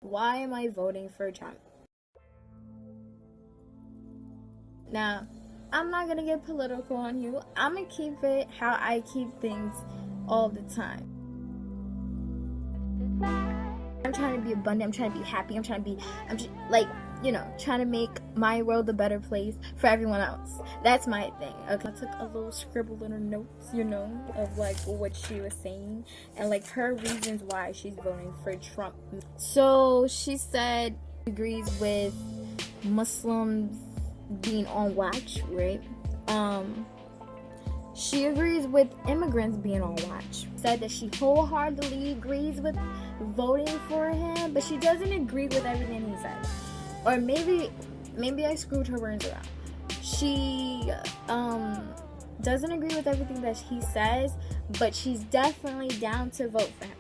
Why am I voting for Trump? Now, I'm not gonna get political on you. I'm gonna keep it how I keep things all the time. I'm trying to be abundant. I'm trying to be happy. I'm trying to make my world a better place for everyone else. That's my thing. Okay, I took a little scribble little notes, of like what she was saying and like her reasons why she's voting for Trump. So she said she agrees with Muslims being on watch, right? She agrees with immigrants being on watch. Said that she wholeheartedly agrees with voting for him, but she doesn't agree with everything he says. Or maybe I screwed her words around. She doesn't agree with everything that he says, but she's definitely down to vote for him.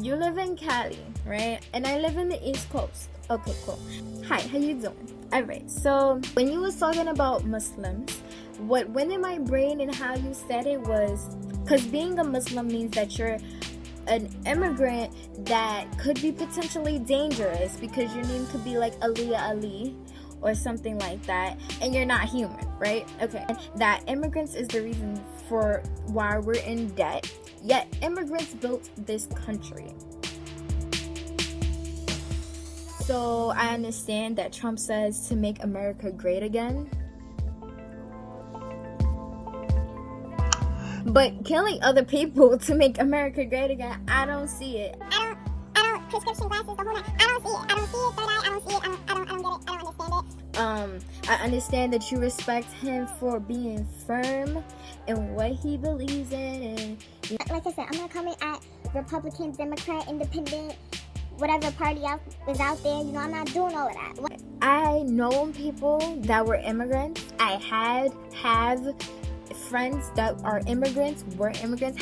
You live in Cali, right? And I live in the East Coast. Okay, cool. Hi, how you doing? Alright, so when you was talking about Muslims, what went in my brain and how you said it was, because being a Muslim means that you're an immigrant that could be potentially dangerous because your name could be like Aliyah Ali or something like that, and you're not human, right? Okay, that immigrants is the reason for why we're in debt, yet immigrants built this country. So I understand that Trump says to make America great again, but killing other people to make America great again, I don't see it. I don't, prescription glasses, the whole night. I don't see it, third eye, I don't see it, I don't get it, I don't understand it. I understand that you respect him for being firm in what he believes in, and like I said, I'm not coming at Republican, Democrat, Independent, whatever party is out there, I'm not doing all of that. I know people that were immigrants. I have friends that are immigrants,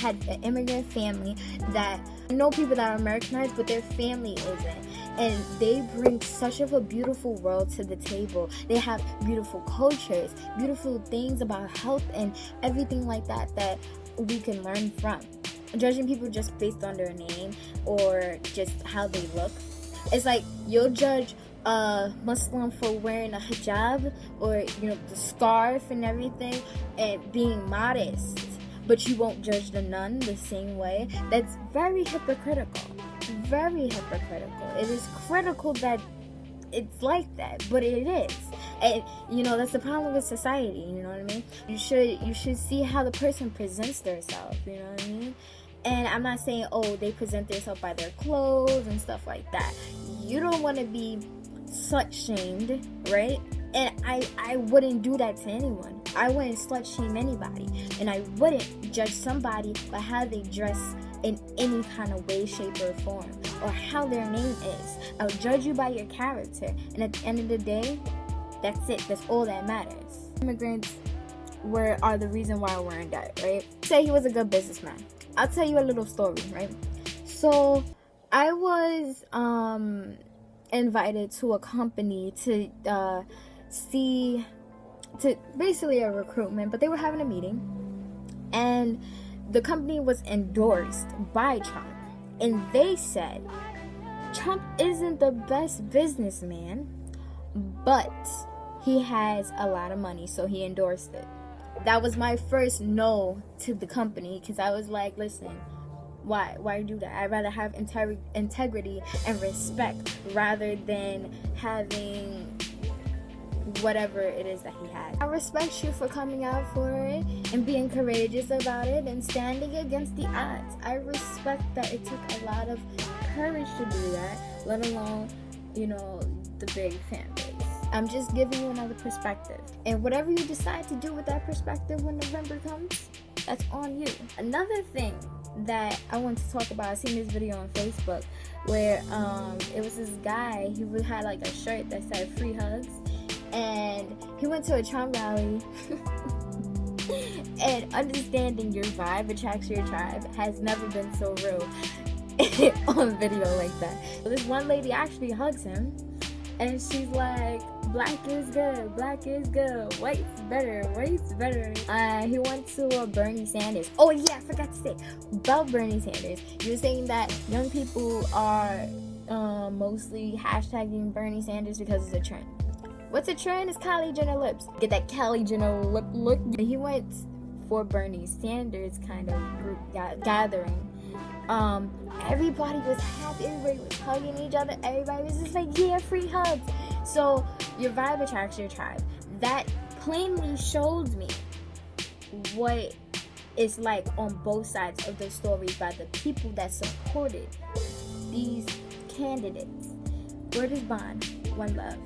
had an immigrant family, that know people that are Americanized, but their family isn't. And they bring such of a beautiful world to the table. They have beautiful cultures, beautiful things about health and everything like that we can learn from. Judging people just based on their name or just how they look. It's like you'll judge a Muslim for wearing a hijab or the scarf and everything and being modest, but you won't judge the nun the same way. That's very hypocritical. Very hypocritical. It is critical that it's like that, but it is. And that's the problem with society, you know what I mean? You should see how the person presents themselves, you know what I mean? And I'm not saying, they present themselves by their clothes and stuff like that. You don't want to be slut shamed, right? And I wouldn't do that to anyone. I wouldn't slut shame anybody. And I wouldn't judge somebody by how they dress in any kind of way, shape, or form, or how their name is. I'll judge you by your character. And at the end of the day, that's it. That's all that matters. Immigrants are the reason why we're in debt, right? Say he was a good businessman. I'll tell you a little story, right? So I was invited to a company to basically a recruitment, but they were having a meeting, and the company was endorsed by Trump, and they said Trump isn't the best businessman, but he has a lot of money, so he endorsed it. That was my first no to the company, because I was like, listen, why do that? I'd rather have integrity and respect rather than having whatever it is that he has. I respect you for coming out for it and being courageous about it and standing against the odds. I respect that it took a lot of courage to do that, let alone, the big fan base. I'm just giving you another perspective. And whatever you decide to do with that perspective when November comes, that's on you. Another thing that I want to talk about, I seen this video on Facebook where it was this guy, he had like a shirt that said free hugs, and he went to a Trump rally and understanding your vibe attracts your tribe has never been so real on video like that. So this one lady actually hugs him, and she's like, black is good, white's better. He went to Bernie Sanders. Oh yeah, I forgot to say about Bernie Sanders. You were saying that young people are mostly hashtagging Bernie Sanders because it's a trend. What's a trend? Is Kylie Jenner lips. Get that Kylie Jenner lip look. He went for Bernie Sanders kind of group gathering. Everybody was happy. Everybody was hugging each other. Everybody was just like, yeah, free hugs. So your vibe attracts your tribe. That plainly shows me what it's like on both sides of the story by the people that supported these candidates. Word is bond. One love.